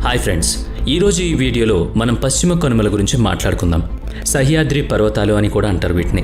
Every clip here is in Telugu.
హాయ్ ఫ్రెండ్స్, ఈరోజు ఈ వీడియోలో మనం పశ్చిమ కనుమల గురించి మాట్లాడుకుందాం. సహ్యాద్రి పర్వతాలు అని కూడా అంటారు వీటిని.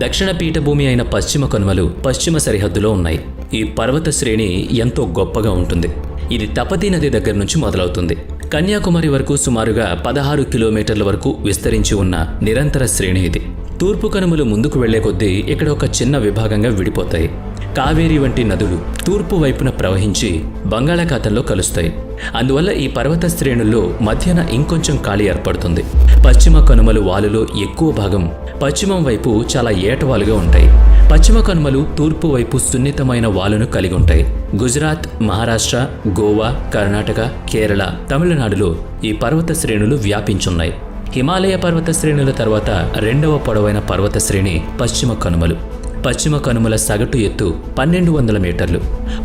దక్షిణ పీఠభూమి అయిన పశ్చిమ కనుమలు పశ్చిమ సరిహద్దులో ఉన్నాయి. ఈ పర్వత శ్రేణి ఎంతో గొప్పగా ఉంటుంది. ఇది తపతీ నది దగ్గర నుంచి మొదలవుతుంది. కన్యాకుమారి వరకు సుమారుగా 16 కిలోమీటర్ల వరకు విస్తరించి ఉన్న నిరంతర శ్రేణి ఇది. తూర్పు కనుమలు ముందుకు వెళ్లే కొద్దీ ఇక్కడ ఒక చిన్న విభాగంగా విడిపోతాయి. కావేరి వంటి నదులు తూర్పు వైపున ప్రవహించి బంగాళాఖాతంలో కలుస్తాయి. అందువల్ల ఈ పర్వత శ్రేణుల్లో మధ్యన ఇంకొంచెం ఖాళీ ఏర్పడుతుంది. పశ్చిమ కనుమలు వాలులో ఎక్కువ భాగం పశ్చిమం వైపు చాలా ఏటవాలుగా ఉంటాయి. పశ్చిమ కనుమలు తూర్పు వైపు సున్నితమైన వాలును కలిగి ఉంటాయి. గుజరాత్, మహారాష్ట్ర, గోవా, కర్ణాటక, కేరళ, తమిళనాడులో ఈ పర్వత శ్రేణులు వ్యాపించున్నాయి. హిమాలయ పర్వత శ్రేణుల తర్వాత రెండవ పొడవైన పర్వత శ్రేణి పశ్చిమ కనుమలు. పశ్చిమ కనుమల సగటు ఎత్తు 1200 మీటర్లు.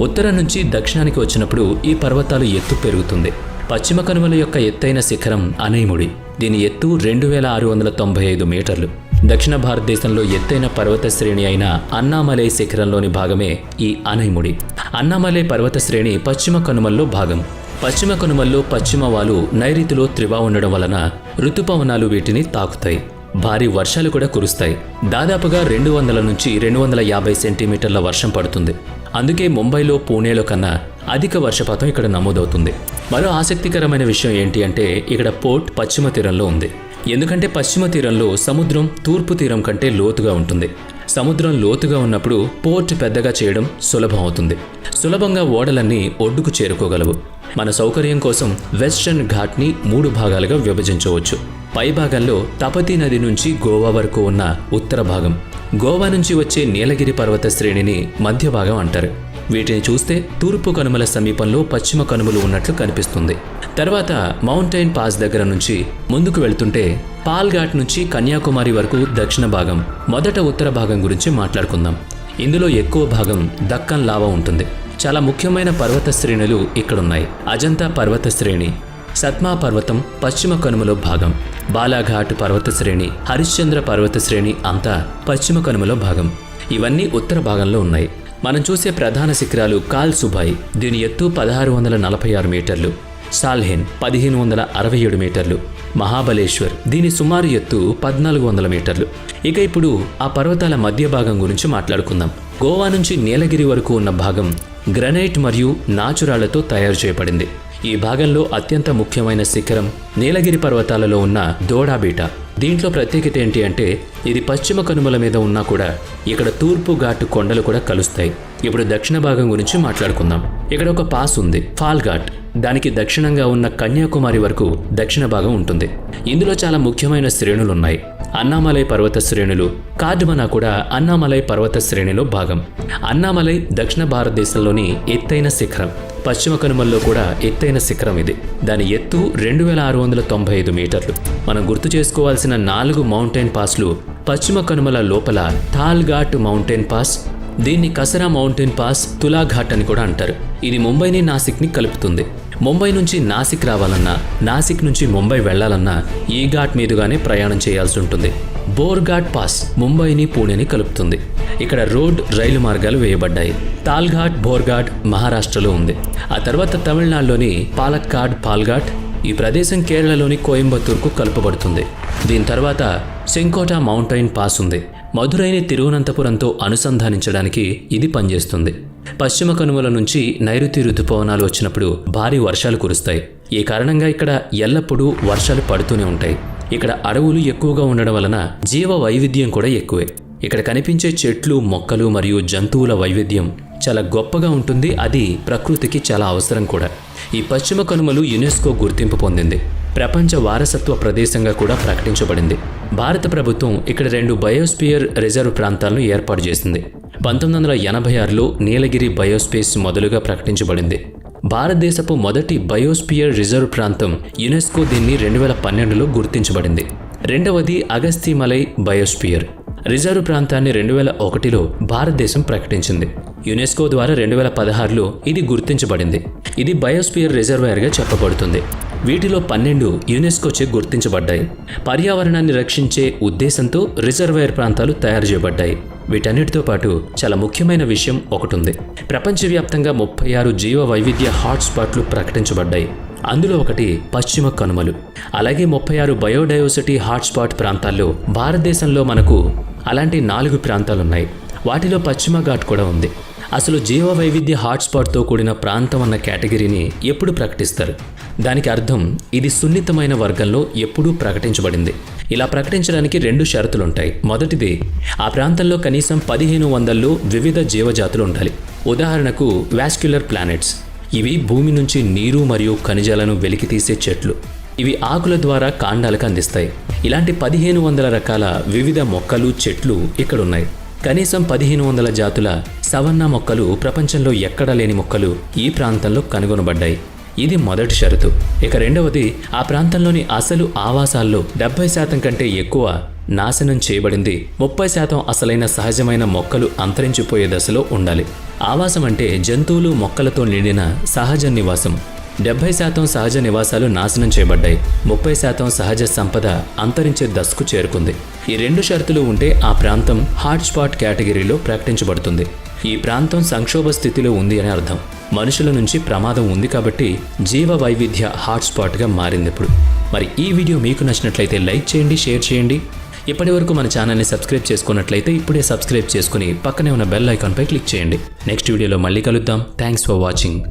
ఉత్తరం నుంచి దక్షిణానికి వచ్చినప్పుడు ఈ పర్వతాలు ఎత్తు పెరుగుతుంది. పశ్చిమ కనుమల యొక్క ఎత్తైన శిఖరం అనైముడి. దీని ఎత్తు 2695 మీటర్లు. దక్షిణ భారతదేశంలో ఎత్తైన పర్వత శ్రేణి అయిన అన్నామలై శిఖరంలోని భాగమే ఈ అనైముడి. అన్నామలై పర్వత శ్రేణి పశ్చిమ కనుమల్లో భాగం. పశ్చిమ కనుమల్లో పశ్చిమ వాలు నైరుతిలో త్రివా ఉండడం వలన ఋతుపవనాలు వీటిని తాకుతాయి. భారీ వర్షాలు కూడా కురుస్తాయి. దాదాపుగా 200 నుంచి 250 సెంటీమీటర్ల వర్షం పడుతుంది. అందుకే ముంబైలో, పూణేలో కన్నా అధిక వర్షపాతం ఇక్కడ నమోదవుతుంది. మరో ఆసక్తికరమైన విషయం ఏంటి అంటే ఇక్కడ పోర్ట్ పశ్చిమ తీరంలో ఉంది. ఎందుకంటే పశ్చిమ తీరంలో సముద్రం తూర్పు తీరం కంటే లోతుగా ఉంటుంది. సముద్రం లోతుగా ఉన్నప్పుడు పోర్ట్ పెద్దగా చేయడం సులభం అవుతుంది. సులభంగా ఓడలన్నీ ఒడ్డుకు చేరుకోగలవు. మన సౌకర్యం కోసం వెస్టర్న్ ఘాట్ని 3 భాగాలుగా విభజించవచ్చు. పై భాగంలో తపతీ నది నుంచి గోవా వరకు ఉన్న ఉత్తర భాగం, గోవా నుంచి వచ్చే నీలగిరి పర్వత శ్రేణిని మధ్య భాగం అంటారు. వీటిని చూస్తే తూర్పు కనుమల సమీపంలో పశ్చిమ కనుమలు ఉన్నట్లు కనిపిస్తుంది. తర్వాత మౌంటైన్ పాస్ దగ్గర నుంచి ముందుకు వెళ్తుంటే పాల్ఘాట్ నుంచి కన్యాకుమారి వరకు దక్షిణ భాగం. మొదట ఉత్తర భాగం గురించి మాట్లాడుకుందాం. ఇందులో ఎక్కువ భాగం దక్కన్ లావా ఉంటుంది. చాలా ముఖ్యమైన పర్వత శ్రేణులు ఇక్కడున్నాయి. అజంతా పర్వత శ్రేణి, సత్మా పర్వతం పశ్చిమ కనుమలో భాగం, బాలాఘాట్ పర్వత శ్రేణి, హరిశ్చంద్ర పర్వత శ్రేణి అంతా పశ్చిమ కనుమలో భాగం. ఇవన్నీ ఉత్తర భాగంలో ఉన్నాయి. మనం చూసే ప్రధాన శిఖరాలు కాల్ సుబాయ్, దీని ఎత్తు 1646 మీటర్లు, సాల్హెన్ 1567 మీటర్లు, మహాబలేశ్వర్ దీని సుమారు ఎత్తు 1400 మీటర్లు. ఇక ఇప్పుడు ఆ పర్వతాల మధ్య భాగం గురించి మాట్లాడుకుందాం. గోవా నుంచి నీలగిరి వరకు ఉన్న భాగం గ్రనైట్ మరియు నాచురాళ్లతో తయారు చేయబడింది. ఈ భాగంలో అత్యంత ముఖ్యమైన శిఖరం నీలగిరి పర్వతాలలో ఉన్న దోడాబీటా. దీంట్లో ప్రత్యేకత ఏంటి అంటే ఇది పశ్చిమ కనుమల మీద ఉన్నా కూడా ఇక్కడ తూర్పు ఘాటు కొండలు కూడా కలుస్తాయి. ఇప్పుడు దక్షిణ భాగం గురించి మాట్లాడుకుందాం. ఇక్కడ ఒక పాస్ ఉంది, ఫాల్ ఘాట్. దానికి దక్షిణంగా ఉన్న కన్యాకుమారి వరకు దక్షిణ భాగం ఉంటుంది. ఇందులో చాలా ముఖ్యమైన శ్రేణులు ఉన్నాయి. అన్నామలై పర్వత శ్రేణులు, కార్డమనా కూడా అన్నామలై పర్వత శ్రేణిలో భాగం. అన్నామలై దక్షిణ భారతదేశంలోని ఎత్తైన శిఖరం. పశ్చిమ కనుమల్లో కూడా ఎత్తైన శిఖరం ఇది. దాని ఎత్తు 2695 మీటర్లు. మనం గుర్తు చేసుకోవాల్సిన 4 మౌంటైన్ పాస్లు పశ్చిమ కనుమల లోపల థాల్ఘాట్ మౌంటైన్ పాస్, దీన్ని కసరా మౌంటైన్ పాస్, తులాఘాట్ అని కూడా అంటారు. ఇది ముంబైని, నాసిక్ని కలుపుతుంది. ముంబై నుంచి నాసిక్ రావాలన్నా, నాసిక్ నుంచి ముంబై వెళ్లాలన్నా ఈ ఘాట్ మీదుగానే ప్రయాణం చేయాల్సి ఉంటుంది. బోర్ఘాట్ పాస్ ముంబైని, పూణేని కలుపుతుంది. ఇక్కడ రోడ్, రైలు మార్గాలు వేయబడ్డాయి. తాల్ఘాట్, బోర్ఘాట్ మహారాష్ట్రలో ఉంది. ఆ తర్వాత తమిళనాడులోని పాలక్కాడ్, పాల్ఘాట్. ఈ ప్రదేశం కేరళలోని కోయంబత్తూర్కు కలుపబడుతుంది. దీని తర్వాత సెంకోటా మౌంటైన్ పాస్ ఉంది. మధురైని తిరువనంతపురంతో అనుసంధానించడానికి ఇది పనిచేస్తుంది. పశ్చిమ కనుమల నుంచి నైరుతి ఋతుపవనాలు వచ్చినప్పుడు భారీ వర్షాలు కురుస్తాయి. ఈ కారణంగా ఇక్కడ ఎల్లప్పుడూ వర్షాలు పడుతూనే ఉంటాయి. ఇక్కడ అడవులు ఎక్కువగా ఉండడం వలన జీవ వైవిధ్యం కూడా ఎక్కువే. ఇక్కడ కనిపించే చెట్లు, మొక్కలు మరియు జంతువుల వైవిధ్యం చాలా గొప్పగా ఉంటుంది. అది ప్రకృతికి చాలా అవసరం కూడా. ఈ పశ్చిమ కనుమలు యునెస్కో గుర్తింపు పొందింది. ప్రపంచ వారసత్వ ప్రదేశంగా కూడా ప్రకటించబడింది. భారత ప్రభుత్వం ఇక్కడ 2 బయోస్పియర్ రిజర్వ్ ప్రాంతాలను ఏర్పాటు చేసింది. 1986లో నీలగిరి బయోస్పేస్ మొదలుగా ప్రకటించబడింది. భారతదేశపు మొదటి బయోస్పియర్ రిజర్వ్ ప్రాంతం యునెస్కో దీన్ని 2012లో గుర్తించబడింది. రెండవది అగస్తిమలై బయోస్పియర్ రిజర్వ్ ప్రాంతాన్ని 2001లో భారతదేశం ప్రకటించింది. యునెస్కో ద్వారా 2016లో ఇది గుర్తించబడింది. ఇది బయోస్పియర్ రిజర్వాయర్గా చెప్పబడుతుంది. వీటిలో 12 యునెస్కోచే గుర్తించబడ్డాయి. పర్యావరణాన్ని రక్షించే ఉద్దేశంతో రిజర్వాయర్ ప్రాంతాలు తయారు చేయబడ్డాయి. వీటన్నిటితో పాటు చాలా ముఖ్యమైన విషయం ఒకటి ఉంది. ప్రపంచవ్యాప్తంగా 36 జీవ వైవిధ్య హాట్స్పాట్లు ప్రకటించబడ్డాయి. అందులో ఒకటి పశ్చిమ కనుమలు. అలాగే 36 బయోడైవర్సిటీ హాట్స్పాట్ ప్రాంతాల్లో భారతదేశంలో మనకు అలాంటి 4 ప్రాంతాలున్నాయి. వాటిలో పశ్చిమ ఘాట్ కూడా ఉంది. అసలు జీవ వైవిధ్య హాట్స్పాట్తో కూడిన ప్రాంతం అన్న కేటగిరీని ఎప్పుడు ప్రకటిస్తారు? దానికి అర్థం ఇది సున్నితమైన వర్గంలో ఎప్పుడూ ప్రకటించబడింది. ఇలా ప్రకటించడానికి 2 షరతులుంటాయి. మొదటిది, ఆ ప్రాంతంలో కనీసం 1500లో వివిధ జీవజాతులు ఉండాలి. ఉదాహరణకు వాస్క్యులర్ ప్లానెట్స్. ఇవి భూమి నుంచి నీరు మరియు ఖనిజాలను వెలికితీసే చెట్లు. ఇవి ఆకుల ద్వారా కాండాలకు అందిస్తాయి. ఇలాంటి 1500 రకాల వివిధ మొక్కలు, చెట్లు ఇక్కడున్నాయి. కనీసం 1500 జాతుల సవన్నా మొక్కలు, ప్రపంచంలో ఎక్కడా లేని మొక్కలు ఈ ప్రాంతంలో కనుగొనబడ్డాయి. ఇది మొదటి షరతు. ఇక రెండవది, ఆ ప్రాంతంలోని అసలు ఆవాసాల్లో 70% కంటే ఎక్కువ నాశనం చేయబడింది. 30% అసలైన సహజమైన మొక్కలు అంతరించిపోయే దశలో ఉండాలి. ఆవాసం అంటే జంతువులు, మొక్కలతో నిండిన సహజ నివాసం. 70% సహజ నివాసాలు నాశనం చేయబడ్డాయి. 30% సహజ సంపద అంతరించే దశకు చేరుకుంది. ఈ 2 షరతులు ఉంటే ఆ ప్రాంతం హాట్స్పాట్ కేటగిరీలో ప్రకటించబడుతుంది. ఈ ప్రాంతం సంక్షోభ స్థితిలో ఉంది అని అర్థం. మనుషుల నుంచి ప్రమాదం ఉంది కాబట్టి జీవ వైవిధ్య హాట్స్పాట్గా మారింది ఇప్పుడు. మరి ఈ వీడియో మీకు నచ్చినట్లయితే లైక్ చేయండి, షేర్ చేయండి. ఇప్పటి వరకు మన ఛానల్ని సబ్స్క్రైబ్ చేసుకున్నట్లయితే ఇప్పుడే సబ్స్క్రైబ్ చేసుకుని పక్కనే ఉన్న బెల్ ఐకాన్పై క్లిక్ చేయండి. నెక్స్ట్ వీడియోలో మళ్ళీ కలుద్దాం. Thanks for watching.